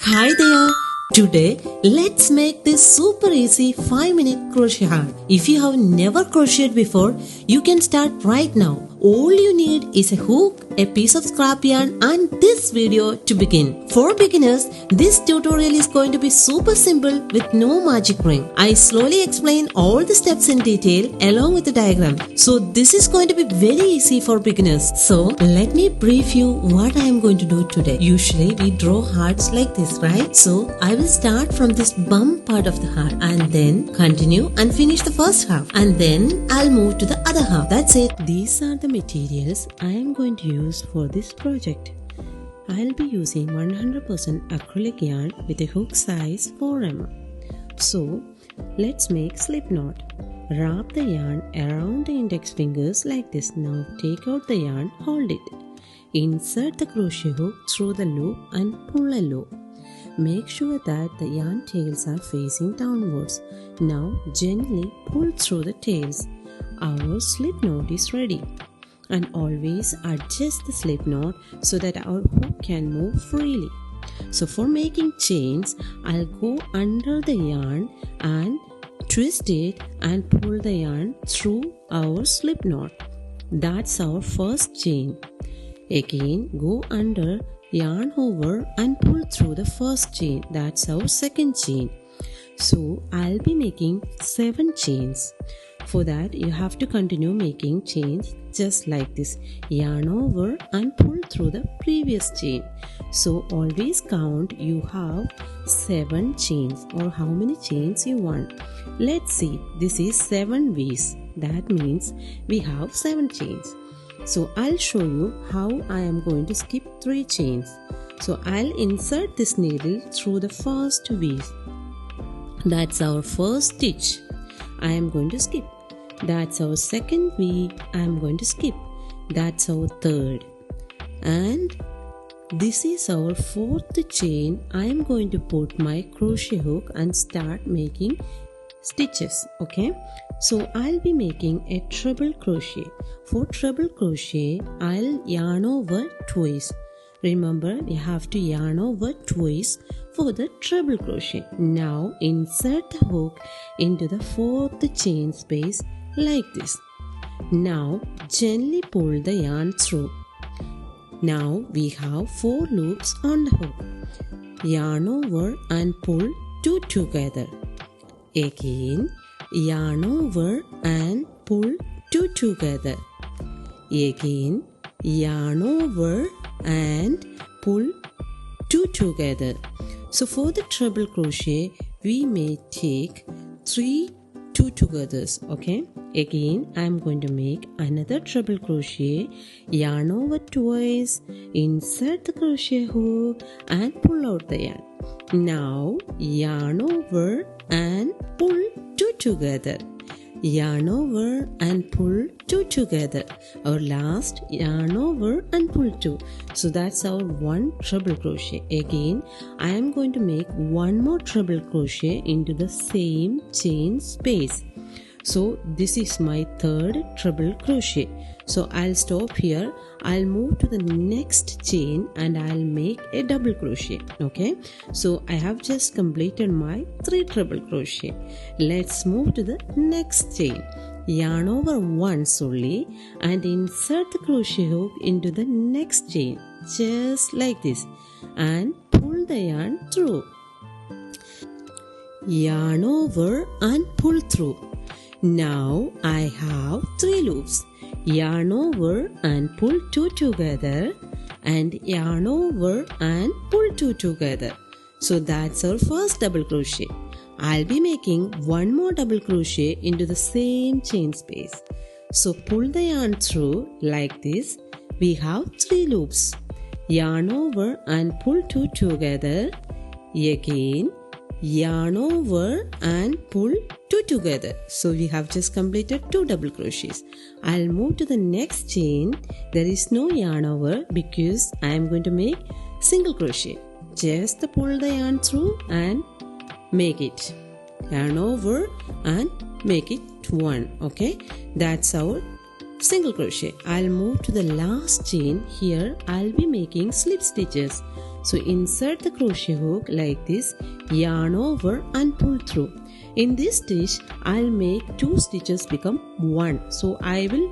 Hi there! Today, let's make this super easy 5-minute crochet heart. If you have never crocheted before, you can start right now. All you need is a hook, a piece of scrap yarn and this video to begin. For beginners, this tutorial is going to be super simple with no magic ring. I slowly explain all the steps in detail along with the diagram. So this is going to be very easy for beginners. So let me brief you what I am going to do today. Usually we draw hearts like this, right? So I will start from this bum part of the heart and then continue and finish the first half. And then I'll move to the other half. That's it. These are the materials I am going to use for this project. I'll be using 100% acrylic yarn with a hook size 4 mm. So let's make slip knot. Wrap the yarn around the index fingers like this. Now take out the yarn, hold it. Insert the crochet hook through the loop and pull a loop. Make sure that the yarn tails are facing downwards. Now gently pull through the tails. Our slip knot is ready. And always adjust the slip knot so that our hook can move freely. So for making chains, I'll go under the yarn and twist it and pull the yarn through our slip knot. That's our first chain. Again, go under, yarn over and pull through the first chain. That's our second chain. So I'll be making 7 chains. For that, you have to continue making chains just like this. Yarn over and pull through the previous chain. So always count you have 7 chains or how many chains you want. Let's see, this is 7 V's. That means we have 7 chains. So I'll show you how I am going to skip 3 chains. So I'll insert this needle through the first V's. That's our first stitch. I am going to skip. That's our second V. I am going to skip. That's our third. And this is our fourth chain. I am going to put my crochet hook and start making stitches. Okay. So I'll be making a treble crochet. For treble crochet, I'll yarn over twice. Remember, you have to yarn over twice for the treble crochet. Now insert the hook into the fourth chain space like this. Now gently pull the yarn through. Now we have 4 loops on the hook. Yarn over and pull 2 together. Again, yarn over and pull 2 together. Again, yarn over and pull 2 together. So for the treble crochet, we may take 3 2 togethers. Okay. Again, I am going to make another treble crochet, yarn over twice, insert the crochet hook and pull out the yarn. Now yarn over and pull 2 together. Yarn over and pull 2 together. Our last, yarn over and pull 2. So that's our 1 treble crochet. Again, I am going to make 1 more treble crochet into the same chain space. So this is my 3rd treble crochet. So I'll stop here. I'll move to the next chain and I'll make a double crochet. Okay. So I have just completed my 3 treble crochet. Let's move to the next chain. Yarn over once only and insert the crochet hook into the next chain. Just like this. And pull the yarn through. Yarn over and pull through. Now I have 3 loops. Yarn over and pull 2 together and yarn over and pull 2 together. So that's our first double crochet. I'll be making 1 more double crochet into the same chain space. So pull the yarn through like this. We have 3 loops. Yarn over and pull 2 together. Again, yarn over and pull 2 together. So we have just completed 2 double crochets. I'll move to the next chain. There is no yarn over because I am going to make single crochet. Just pull the yarn through and make it. Yarn over and make it 1. Okay, that's our single crochet. I'll move to the last chain. Here I'll be making slip stitches. So insert the crochet hook like this, yarn over and pull through. In this stitch, I'll make 2 stitches become 1. So I will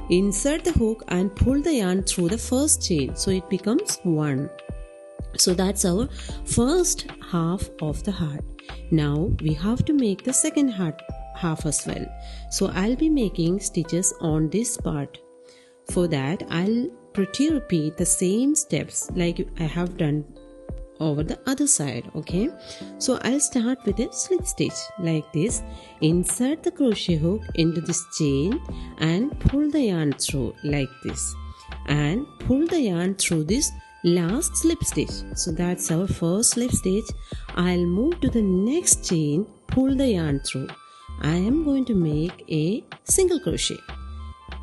insert the hook and pull the yarn through the first chain. So it becomes 1. So that's our first half of the heart. Now we have to make the second half as well. So I'll be making stitches on this part. For that, I'll repeat the same steps like I have done over the other side. Okay, so I'll start with a slip stitch like this. Insert the crochet hook into this chain and pull the yarn through like this, and pull the yarn through this last slip stitch. So that's our first slip stitch. I'll move to the next chain, pull the yarn through. I am going to make a single crochet.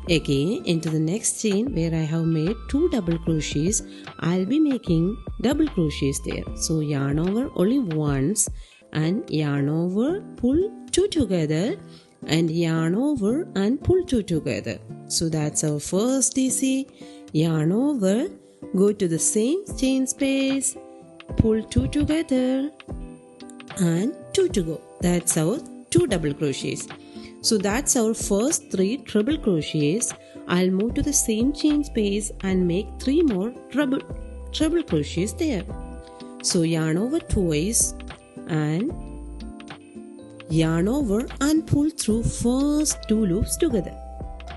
Again, into the next chain where I have made 2 double crochets, I'll be making double crochets there. So yarn over only once and yarn over, pull 2 together, and yarn over and pull 2 together. So that's our first easy. Yarn over, go to the same chain space, pull 2 together and 2 to go. That's our 2 double crochets. So that's our first 3 treble crochets. I'll move to the same chain space and make 3 more treble crochets there. So yarn over twice and yarn over and pull through first 2 loops together.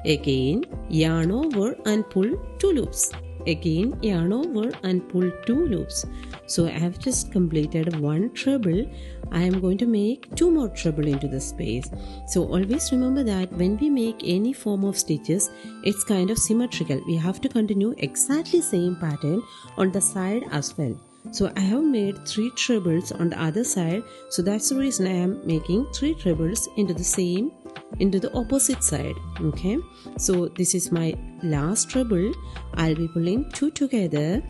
Again, yarn over and pull 2 loops. Again, yarn over and pull 2 loops. So I have just completed 1 treble. I am going to make 2 more treble into the space. So always remember that when we make any form of stitches, it's kind of symmetrical. We have to continue exactly same pattern on the side as well. So I have made 3 trebles on the other side. So that's the reason I am making 3 trebles into the opposite side. Okay, so this is my last treble. I'll be pulling 2 together,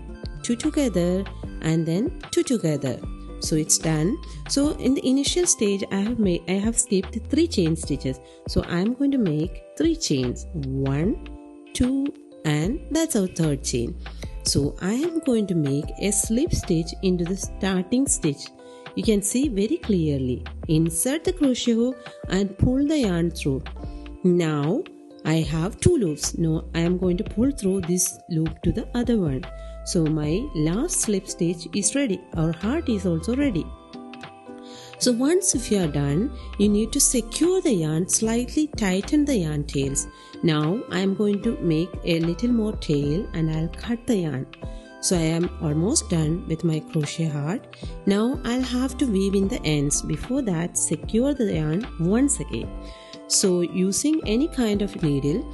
2 together, and then 2 together. So it's done. So in the initial stage, I have skipped 3 chain stitches. So I'm going to make 3 chains, 1, 2, and that's our 3rd chain. So I am going to make a slip stitch into the starting stitch. You can see very clearly. Insert the crochet hook and pull the yarn through. Now I have 2 loops. Now I am going to pull through this loop to the other one. So my last slip stitch is ready. Our heart is also ready. So once if you are done, you need to secure the yarn, slightly tighten the yarn tails. Now I am going to make a little more tail and I'll cut the yarn. So I am almost done with my crochet heart. Now I'll have to weave in the ends. Before that, secure the yarn once again. So using any kind of needle,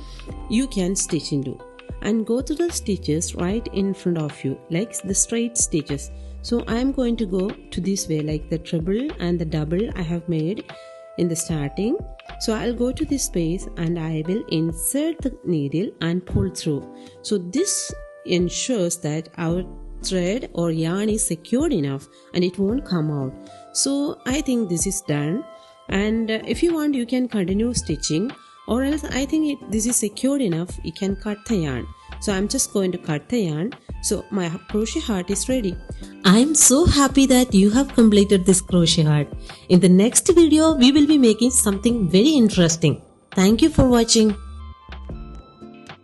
you can stitch into and go to the stitches right in front of you, like the straight stitches. So I am going to go to this way, like the treble and the double I have made in the starting. So I'll go to this space and I will insert the needle and pull through. So this ensures that our thread or yarn is secured enough and it won't come out. So I think this is done, and if you want you can continue stitching, or else I think this is secured enough, you can cut the yarn. So I'm just going to cut the yarn. So my crochet heart is ready. I'm so happy that you have completed this crochet heart. In the next video we will be making something very interesting. Thank you for watching.